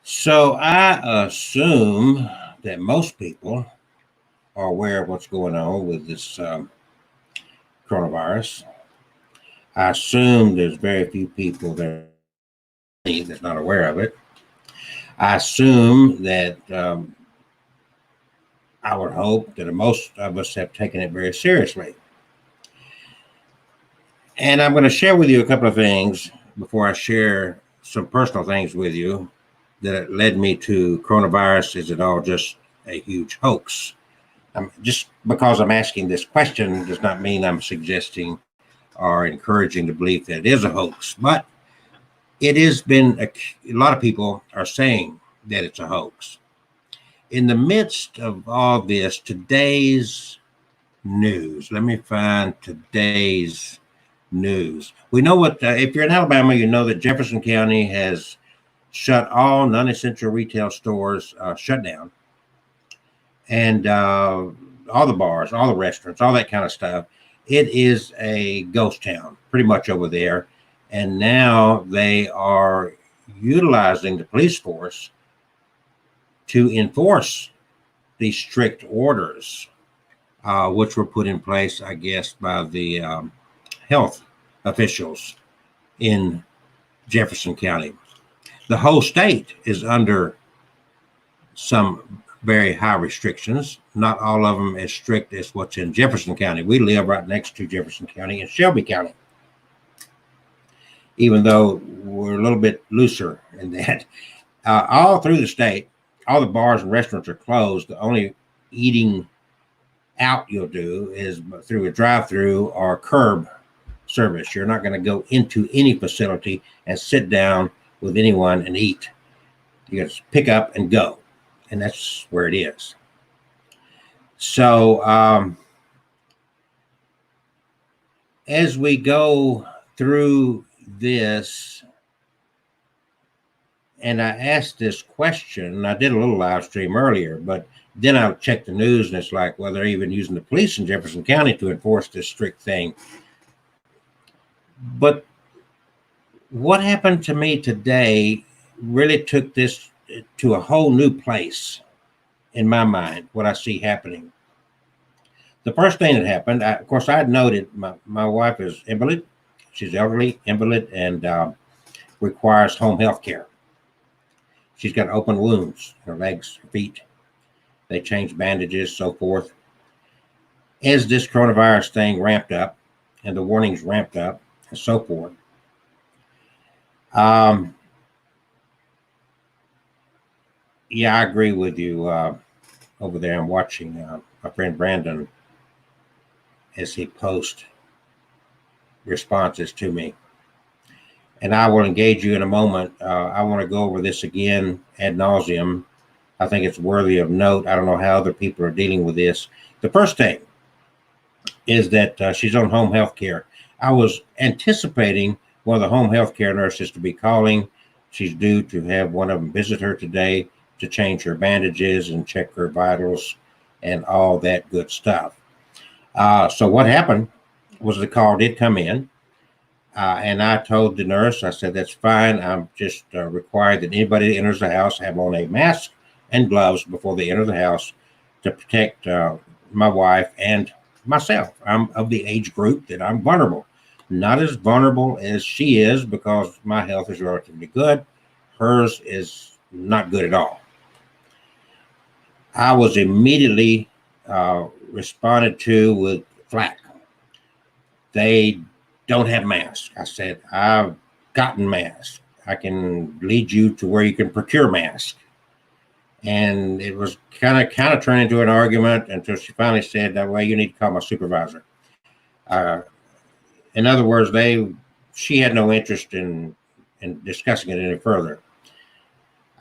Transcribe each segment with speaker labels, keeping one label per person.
Speaker 1: So I assume that most people are aware of what's going on with this coronavirus. I assume there's very few people that's not aware of it. I assume that I would hope that most of us have taken it very seriously. And I'm going to share with you a couple of things before I share some personal things with you that led me to coronavirus. Is it all just a huge hoax? Just because I'm asking this question does not mean I'm suggesting or encouraging the belief that it is a hoax, but it has been a lot of people are saying that it's a hoax. In the midst of all this, today's news, let me find today's news. We know what, if you're in Alabama, you know that Jefferson County has shut all non essential retail stores, shut down, and all the bars, all the restaurants, all that kind of stuff. It is a ghost town pretty much over there. And now they are utilizing the police force to enforce these strict orders, which were put in place, I guess, by the health officials in Jefferson County. The whole state is under some very high restrictions, not all of them as strict as what's in Jefferson County. We live right next to Jefferson County and Shelby County, even though we're a little bit looser in that. All through the state, all the bars and restaurants are closed. The only eating out you'll do is through a drive-through or curb service. You're not going to go into any facility and sit down with anyone and eat. You got to pick up and go, and that's where it is. So as we go through this, and I asked this question, I did a little live stream earlier, but then I checked the news and it's like, well, they're even using the police in Jefferson County to enforce this strict thing. But what happened to me today really took this to a whole new place in my mind, what I see happening. The first thing that happened, of course, I had noted my wife is invalid. She's elderly, invalid, and requires home health care. She's got open wounds, her legs, her feet. They changed bandages, so forth. As this coronavirus thing ramped up and the warnings ramped up and so forth, yeah, I agree with you over there. I'm watching my friend Brandon as he posts responses to me. And I will engage you in a moment. I want to go over this again ad nauseum. I think it's worthy of note. I don't know how other people are dealing with this. The first thing is that she's on home health care. I was anticipating one of the home health care nurses to be calling. She's due to have one of them visit her today to change her bandages and check her vitals and all that good stuff. So what happened was the call did come in. And I told the nurse, I said, that's fine. I'm just required that anybody that enters the house have on a mask and gloves before they enter the house to protect my wife and myself. I'm of the age group that I'm vulnerable. Not as vulnerable as she is because my health is relatively good. Hers is not good at all. I was immediately responded to with flack. They don't have masks. I said, I've gotten masks. I can lead you to where you can procure masks. And it was kind of turned into an argument until she finally said, that way you need to call my supervisor. In other words, she had no interest in discussing it any further.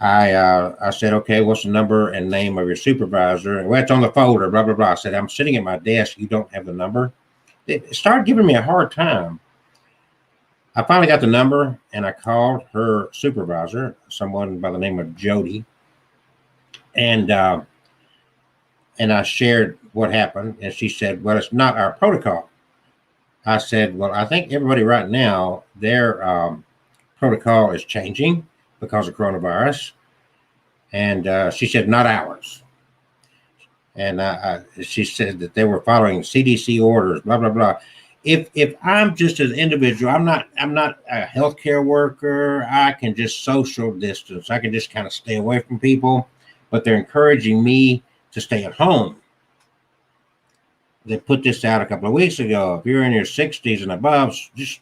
Speaker 1: I said, okay, what's the number and name of your supervisor? Well, it's on the folder, blah, blah, blah. I said, I'm sitting at my desk. You don't have the number. They started giving me a hard time. I finally got the number and I called her supervisor, someone by the name of Jody. And I shared what happened. And she said, well, it's not our protocol. I said, well, I think everybody right now, their protocol is changing because of coronavirus. And she said, not ours. And she said that they were following CDC orders, blah, blah, blah. If I'm just an individual, I'm not a healthcare worker. I can just social distance. I can just kind of stay away from people, but they're encouraging me to stay at home. They put this out a couple of weeks ago. If you're in your 60s and above, just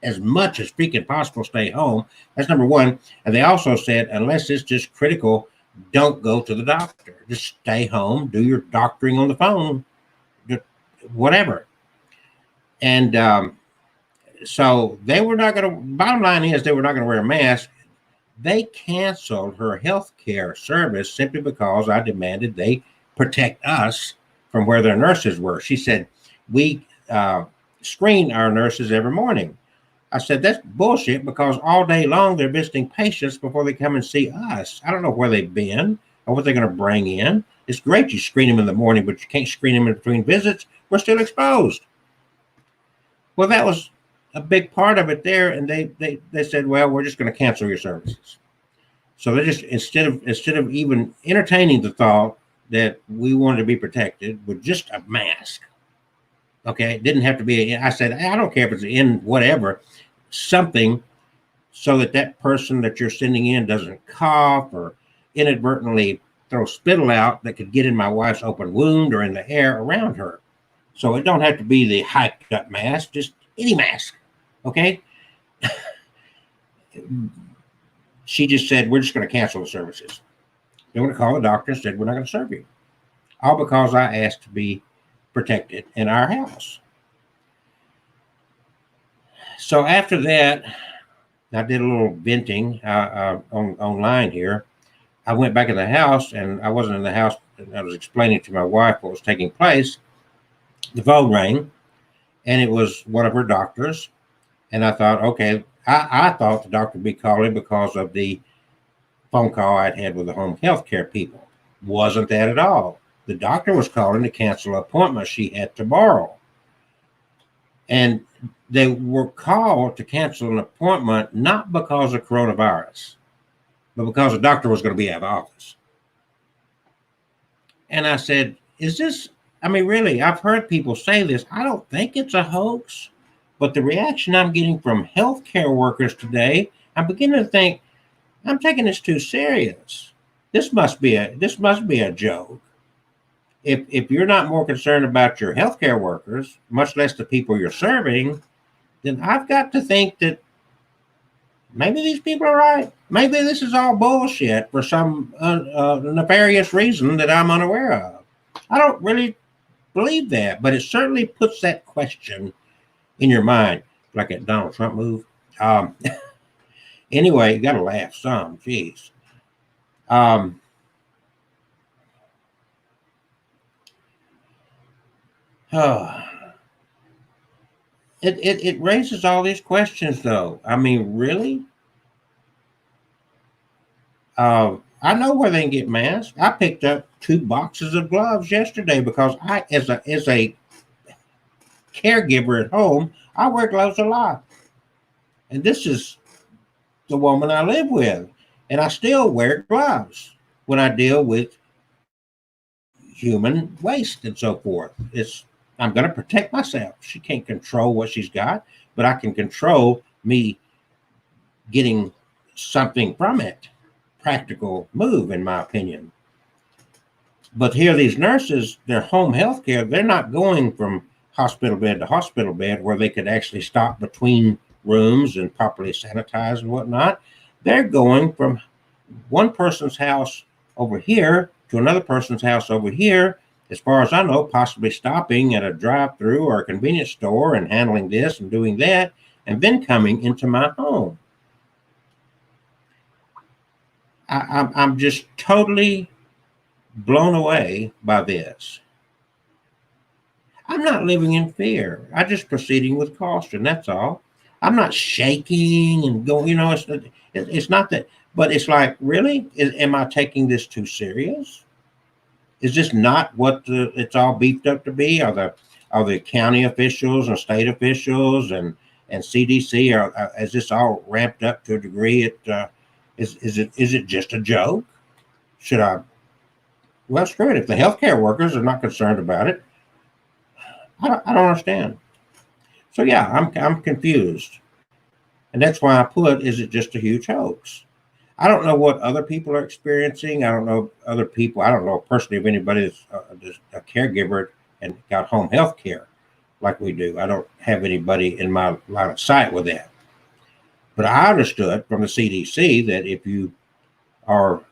Speaker 1: as much as freaking possible, stay home. That's number one. And they also said, unless it's just critical, don't go to the doctor. Just stay home, do your doctoring on the phone, whatever. And so they were not going to, bottom line is they were not going to wear a mask. They canceled her health care service simply because I demanded they protect us from where their nurses were. She said, we screen our nurses every morning. I said, that's bullshit, because all day long they're visiting patients before they come and see us. I don't know where they've been or what they're going to bring in. It's great you screen them in the morning, but you can't screen them in between visits. We're still exposed. Well, that was a big part of it there. And they said, well, we're just going to cancel your services. So they just, instead of even entertaining the thought that we wanted to be protected with just a mask. Okay, it didn't have to be. I said, I don't care if it's in whatever, something, so that person that you're sending in doesn't cough or inadvertently throw spittle out that could get in my wife's open wound or in the air around her. So it don't have to be the hyped up mask, just any mask. Okay. She just said, we're just going to cancel the services. They want to call the doctor and said, we're not going to serve you. All because I asked to be protected in our house. So after that, I did a little venting online here. I went back in the house, and I wasn't in the house. I was explaining to my wife what was taking place. The phone rang, and it was one of her doctors. And I thought, okay, I thought the doctor would be calling because of the phone call I'd had with the home health care people. Wasn't that at all. The doctor was calling to cancel an appointment she had tomorrow. And they were called to cancel an appointment not because of coronavirus, but because the doctor was going to be out of office. And I said, is this, I mean, really, I've heard people say this. I don't think it's a hoax, but the reaction I'm getting from healthcare workers today, I'm beginning to think, I'm taking this too serious. This must be a joke. If you're not more concerned about your healthcare workers, much less the people you're serving, then I've got to think that maybe these people are right. Maybe this is all bullshit for some nefarious reason that I'm unaware of. I don't really believe that, but it certainly puts that question in your mind, like that Donald Trump move. Anyway, you got to laugh some. Jeez. It raises all these questions, though. I mean, really? I know where they can get masks. I picked up 2 boxes of gloves yesterday because I, as a caregiver at home, I wear gloves a lot. And this is the woman I live with, and I still wear gloves when I deal with human waste and so forth. I'm going to protect myself. She can't control what she's got, but I can control me getting something from it. Practical move, in my opinion. But here, these nurses, their home health care, they're not going from hospital bed to hospital bed where they could actually stop between rooms and properly sanitize and whatnot. They're going from one person's house over here to another person's house over here, as far as I know, possibly stopping at a drive-through or a convenience store and handling this and doing that, and then coming into my home. I'm just totally blown away by this. I'm not living in fear. I'm just proceeding with caution. That's all. I'm not shaking and going, it's not that, but it's like, really? Am I taking this too serious? Is this not what it's all beefed up to be? Are the county officials and state officials and CDC, is this all ramped up to a degree? Is it just a joke? Should I? Well, screw it. If the healthcare workers are not concerned about it, I don't understand. So yeah, I'm confused, and that's why I put, is it just a huge hoax? I don't know what other people are experiencing. I don't know other people. I don't know personally if anybody is just a caregiver and got home health care like we do. I don't have anybody in my line of sight with that. But I understood from the CDC that if you are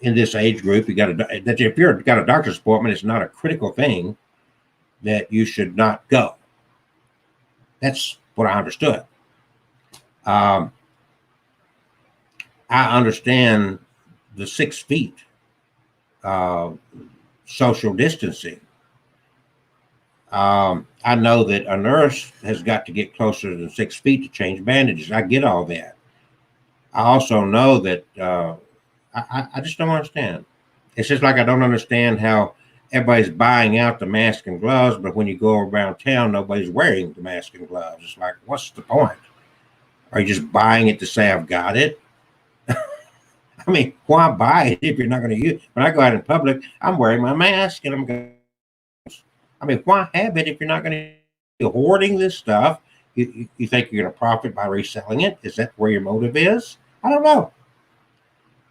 Speaker 1: in this age group, you got that if you're got a doctor's appointment, it's not a critical thing that you should not go. That's what I understood. Um, I understand the 6 feet uh, social distancing. I know that a nurse has got to get closer than 6 feet to change bandages. I get all that. I also know that I just don't understand. It's just like I don't understand how everybody's buying out the mask and gloves, but when you go around town, nobody's wearing the mask and gloves. It's like, what's the point? Are you just buying it to say I've got it? I mean, why buy it if you're not going to use it? When I go out in public, I'm wearing my mask and I'm going. I mean, why have it if you're not going to be hoarding this stuff? You think you're going to profit by reselling it? Is that where your motive is? I don't know.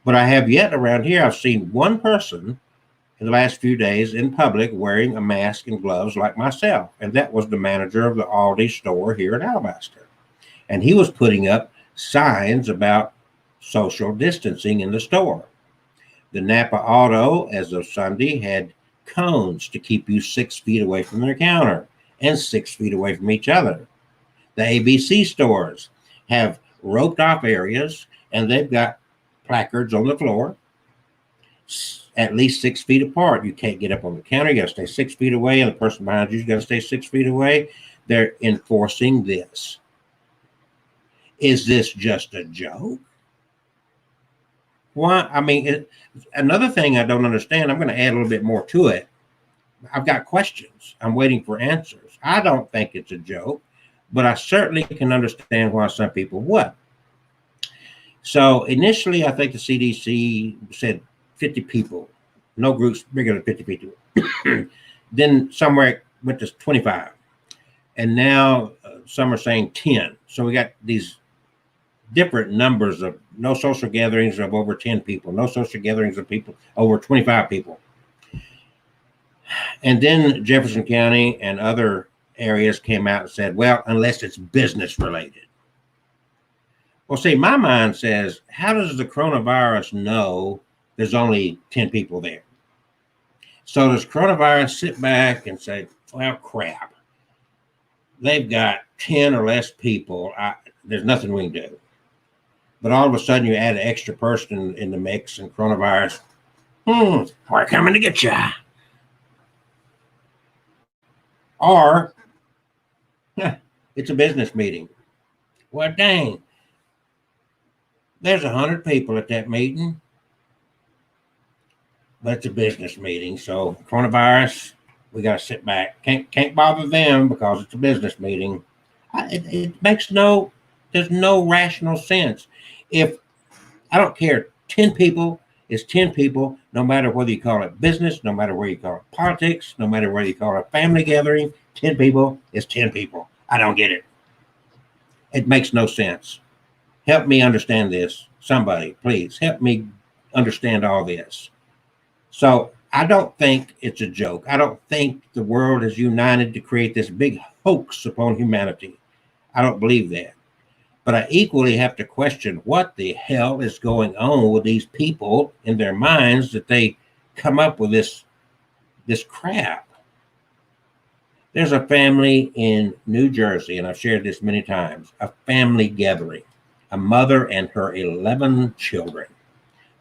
Speaker 1: But I have yet around here, I've seen one person in the last few days in public wearing a mask and gloves like myself. And that was the manager of the Aldi store here in Alabaster. And he was putting up signs about social distancing in the store. The Napa Auto, as of Sunday, had cones to keep you 6 feet away from their counter and 6 feet away from each other. The ABC stores have roped off areas and they've got placards on the floor at least 6 feet apart. You can't get up on the counter. You got to stay 6 feet away, and the person behind you's got to stay 6 feet away. They're enforcing this. Is this just a joke? Why? I mean, another thing I don't understand, I'm going to add a little bit more to it. I've got questions. I'm waiting for answers. I don't think it's a joke, but I certainly can understand why some people would. So initially, I think the CDC said 50 people, no groups bigger than 50 people. Then somewhere it went to 25. And now some are saying 10. So we got these different numbers of no social gatherings of over 10 people, no social gatherings of people over 25 people. And then Jefferson County and other areas came out and said, well, unless it's business related. Well, see, my mind says, how does the coronavirus know there's only 10 people there? So does coronavirus sit back and say, well, crap, they've got 10 or less people. There's nothing we can do. But all of a sudden you add an extra person in the mix and coronavirus, we're coming to get you. Or it's a business meeting. Well, dang, there's 100 people at that meeting, but it's a business meeting. So coronavirus, we got to sit back. Can't bother them because it's a business meeting. It makes there's no rational sense. If I don't care, 10 people is 10 people, no matter whether you call it business, no matter whether you call it politics, no matter whether you call it a family gathering, 10 people is 10 people. I don't get it. It makes no sense. Help me understand this. Somebody, please help me understand all this. So I don't think it's a joke. I don't think the world is united to create this big hoax upon humanity. I don't believe that. But I equally have to question what the hell is going on with these people in their minds that they come up with this crap. There's a family in New Jersey, and I've shared this many times, a family gathering. A mother and her 11 children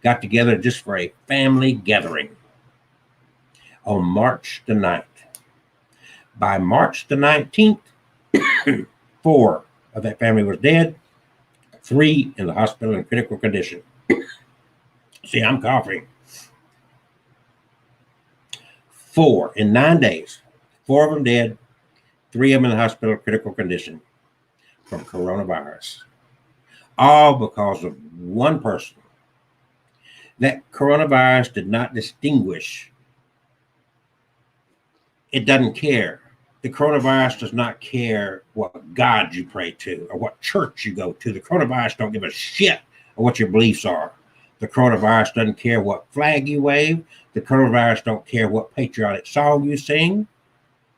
Speaker 1: got together just for a family gathering on March the 9th. By March the 19th, 4 of that family was dead, 3 in the hospital in critical condition. See, I'm coughing. 4 in 9 days, 4 of them dead, 3 of them in the hospital in critical condition from coronavirus. All because of one person. That coronavirus did not distinguish. It doesn't care. The coronavirus does not care what God you pray to or what church you go to. The coronavirus don't give a shit of what your beliefs are. The coronavirus doesn't care what flag you wave. The coronavirus don't care what patriotic song you sing.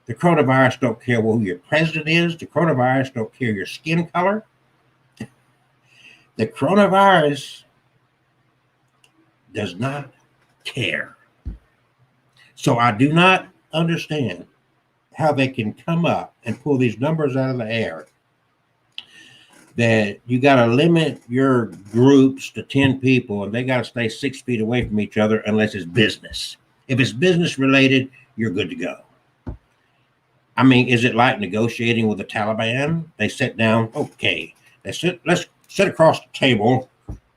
Speaker 1: The coronavirus don't care who your president is. The coronavirus don't care your skin color. The coronavirus does not care. So I do not understand how they can come up and pull these numbers out of the air that you got to limit your groups to 10 people and they got to stay 6 feet away from each other unless it's business. If it's business related, you're good to go. I mean, is it like negotiating with the Taliban? They sit down, okay, let's sit across the table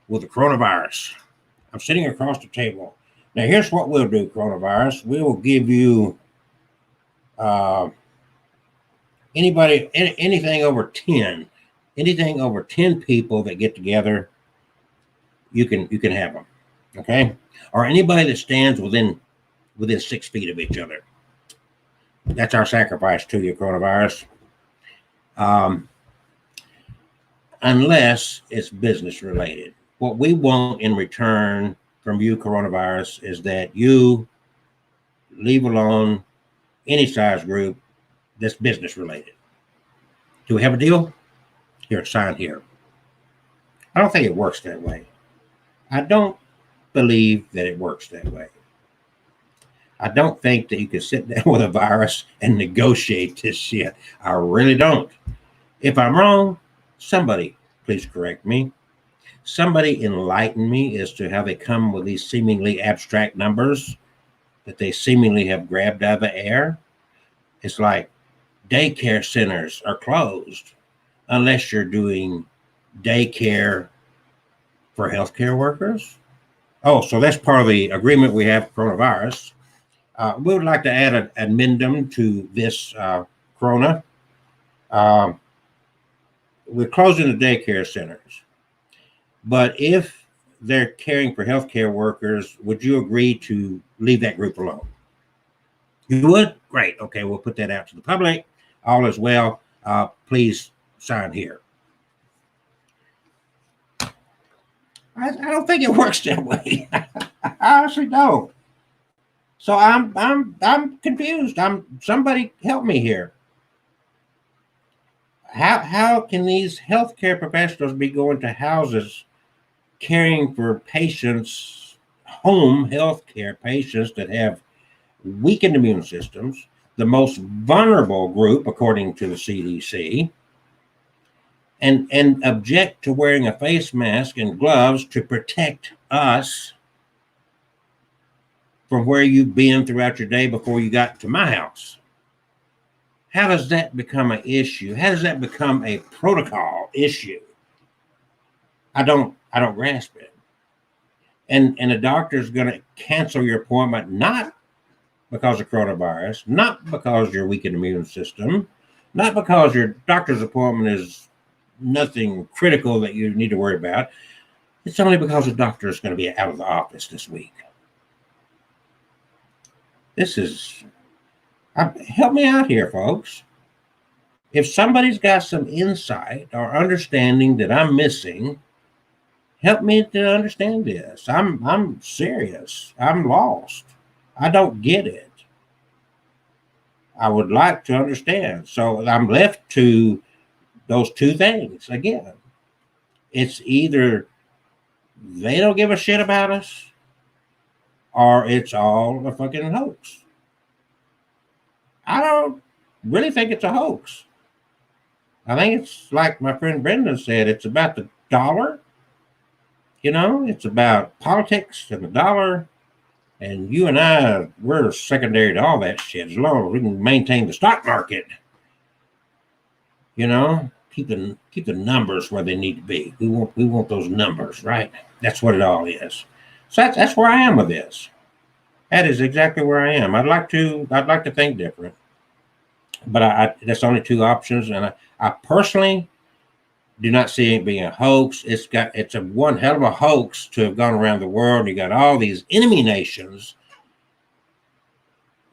Speaker 1: with the coronavirus. I'm sitting across the table. Now, here's what we'll do, coronavirus. We will give you anything over 10 people that get together, you can have them, okay? Or anybody that stands within 6 feet of each other. That's our sacrifice to you, coronavirus. Unless it's business related. What we want in return from you, coronavirus, is that you leave alone any size group that's business related. Do we have a deal? Here, sign here. I don't think it works that way. I don't believe that it works that way. I don't think that you can sit down with a virus and negotiate this shit. I really don't. If I'm wrong, somebody please correct me. Somebody enlighten me as to how they come with these seemingly abstract numbers that they seemingly have grabbed out of the air. It's like daycare centers are closed unless you're doing daycare for healthcare workers. Oh, so that's part of the agreement we have for coronavirus. We would like to add an addendum to this corona. We're closing the daycare centers. But if they're caring for healthcare workers, would you agree to leave that group alone? You would? Great. Okay, we'll put that out to the public. All is well. Please sign here. I don't think it works that way. I honestly don't. So I'm confused. Somebody help me here. How can these healthcare professionals be going to houses caring for patients, home healthcare patients that have weakened immune systems, the most vulnerable group according to the CDC, and object to wearing a face mask and gloves to protect us from where you've been throughout your day before you got to my house? How does that become an issue? How does that become a protocol issue? I don't grasp it. And the doctor's going to cancel your appointment, not because of coronavirus, not because your weakened immune system, not because your doctor's appointment is nothing critical that you need to worry about. It's only because the doctor is going to be out of the office this week. This is, help me out here, folks. If somebody's got some insight or understanding that I'm missing, help me to understand this. I'm serious. I'm lost. I don't get it. I would like to understand. So I'm left to those two things again. It's either they don't give a shit about us, or it's all a fucking hoax. I don't really think it's a hoax. I think it's like my friend Brendan said, it's about the dollar. You know, it's about politics and the dollar. And you and I, we're secondary to all that shit. As long as we can maintain the stock market, you know, keep the numbers where they need to be. We want those numbers, right? That's what it all is. So that's where I am with this. That is exactly where I am. I'd like to think different, but that's only two options. And I personally, do not see it being a hoax. It's a one hell of a hoax to have gone around the world. You got all these enemy nations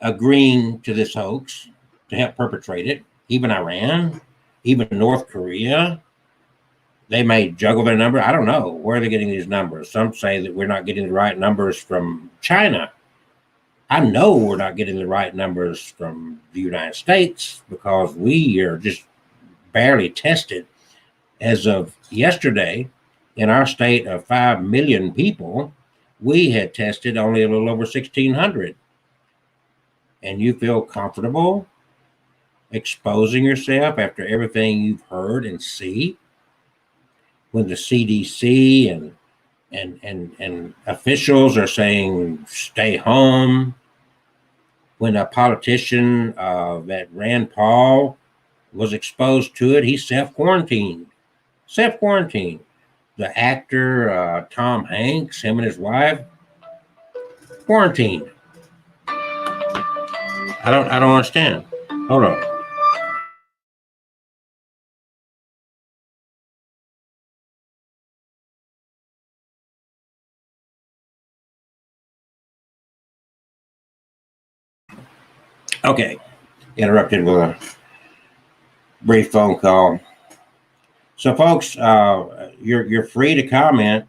Speaker 1: agreeing to this hoax to help perpetrate it. Even Iran, even North Korea. They may juggle their number. I don't know where they're getting these numbers. Some say that we're not getting the right numbers from China. I know we're not getting the right numbers from the United States because we are just barely tested. As of yesterday, in our state of 5 million people, we had tested only a little over 1,600. And you feel comfortable exposing yourself after everything you've heard and see when the CDC and officials are saying stay home, when a politician that Rand Paul was exposed to it, he self-quarantined. The actor Tom Hanks, him and his wife, quarantined. I don't understand. Hold on. Okay, interrupted with a brief phone call. So, folks, you're free to comment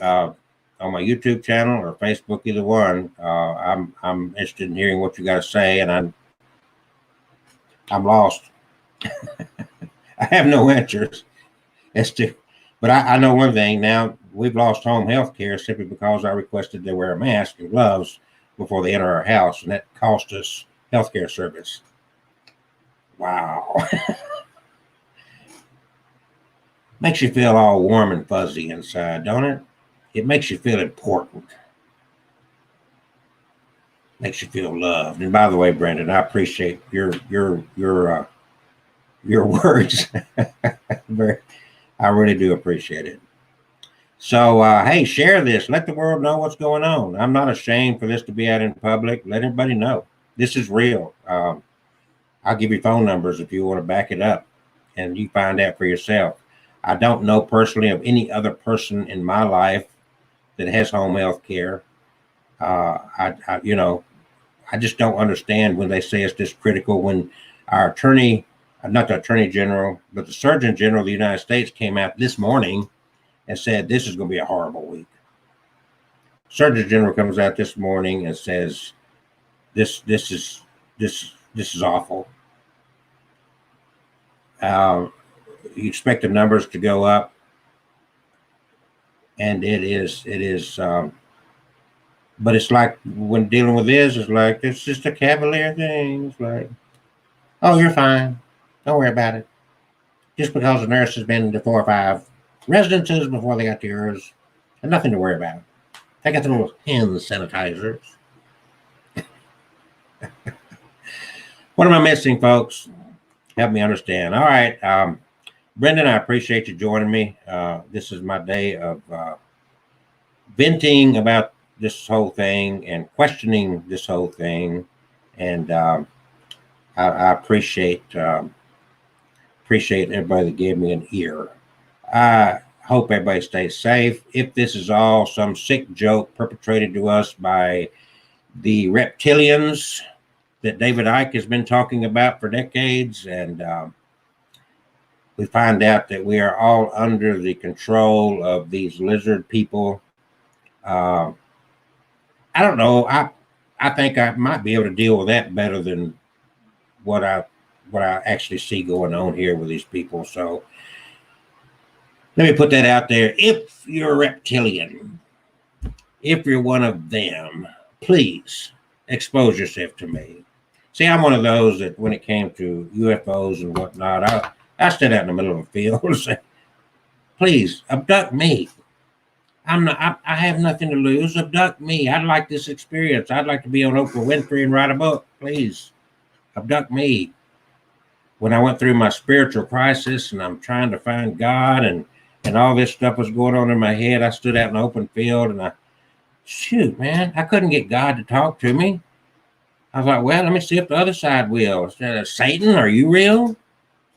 Speaker 1: on my YouTube channel or Facebook, either one. I'm interested in hearing what you got to say, and I'm lost. I have no answers as to, but I know one thing now. We've lost home health care simply because I requested they wear a mask and gloves before they enter our house, and that cost us healthcare service. Wow. Makes you feel all warm and fuzzy inside, don't it? It makes you feel important. Makes you feel loved. And by the way, Brendan, I appreciate your words. I really do appreciate it. So, hey, share this. Let the world know what's going on. I'm not ashamed for this to be out in public. Let everybody know. This is real. I'll give you phone numbers if you want to back it up and you find out for yourself. I don't know personally of any other person in my life that has home health care. I just don't understand when they say it's this critical when our attorney, not the attorney general, but the surgeon general of the United States came out this morning and said this is going to be a horrible week. Surgeon general comes out this morning and says this is awful. You expect the numbers to go up, and it is. But it's like when dealing with this, it's like it's just a cavalier thing. It's like, oh, you're fine. Don't worry about it. Just because the nurse has been to 4 or 5 residences before they got to yours, and nothing to worry about. They got the little hand sanitizers. What am I missing, folks? Help me understand. All right. Brendan, I appreciate you joining me. This is my day of venting about this whole thing and questioning this whole thing. And I appreciate everybody that gave me an ear. I hope everybody stays safe. If this is all some sick joke perpetrated to us by the reptilians that David Icke has been talking about for decades, and we find out that we are all under the control of these lizard people. I don't know. I think I might be able to deal with that better than what I actually see going on here with these people. So let me put that out there. If you're a reptilian, if you're one of them, please expose yourself to me. See, I'm one of those that when it came to UFOs and whatnot, I stood out in the middle of a field and said, please abduct me. I have nothing to lose. Abduct me. I'd like this experience. I'd like to be on Oprah Winfrey and write a book. Please abduct me. When I went through my spiritual crisis and I'm trying to find God and all this stuff was going on in my head, I stood out in an open field and shoot, man, I couldn't get God to talk to me. I was like, well, let me see if the other side will. Satan, are you real?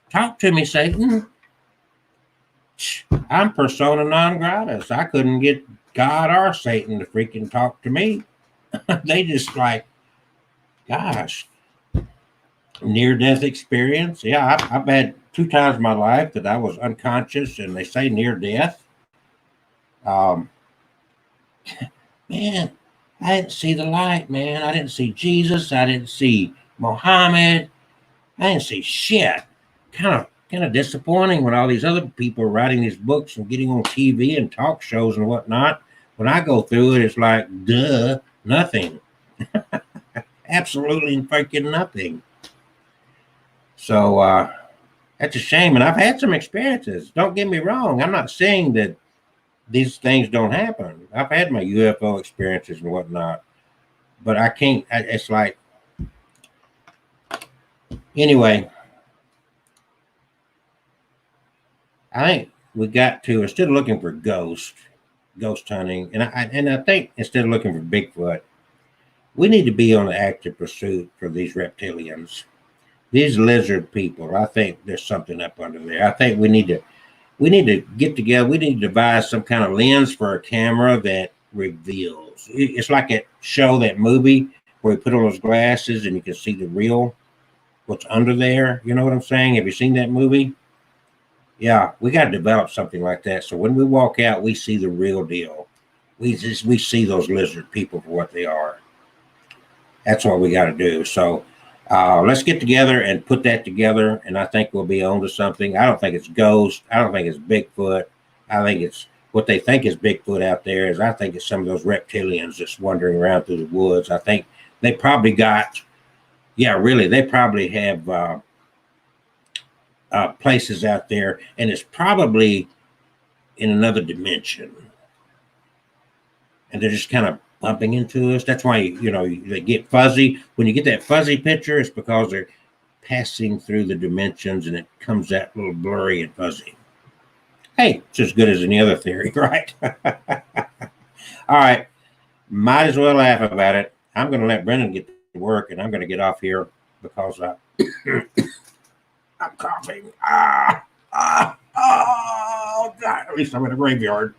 Speaker 1: Talk to me, Satan. I'm persona non grata. I couldn't get God or Satan to freaking talk to me. They just like, gosh, near death experience. Yeah, I've had 2 times in my life that I was unconscious, and they say near death. Um, man, I didn't see the light, man. I didn't see Jesus. I didn't see Muhammad. I didn't see shit. Kind of disappointing when all these other people are writing these books and getting on TV and talk shows and whatnot. When I go through it, it's like, duh, nothing. Absolutely freaking nothing. So that's a shame. And I've had some experiences. Don't get me wrong. I'm not saying that these things don't happen. I've had my UFO experiences and whatnot, but I can't. It's like, anyway, I think we got to, instead of looking for ghost hunting, and I think instead of looking for Bigfoot, we need to be on an active pursuit for these reptilians, these lizard people. I think there's something up under there. I think we need to get together. We need to devise some kind of lens for a camera that reveals. It's like that show, that movie where you put on those glasses and you can see the real, what's under there. You know what I'm saying? Have you seen that movie? Yeah, we got to develop something like that. So when we walk out, we see the real deal. We see those lizard people for what they are. That's what we got to do. So let's get together and put that together, and I think we'll be on to something. I don't think it's ghost. I don't think it's Bigfoot. I think it's what they think is Bigfoot out there. I think it's some of those reptilians just wandering around through the woods. I think they probably got, yeah, really, they probably have places out there, and it's probably in another dimension, and they're just kind of bumping into us. That's why they get fuzzy. When you get that fuzzy picture, it's because they're passing through the dimensions, and it comes out a little blurry and fuzzy. Hey, it's as good as any other theory, right? All right, might as well laugh about it. I'm going to let Brendan get to work, and I'm going to get off here because I'm coughing. Oh, God. At least I'm in a graveyard.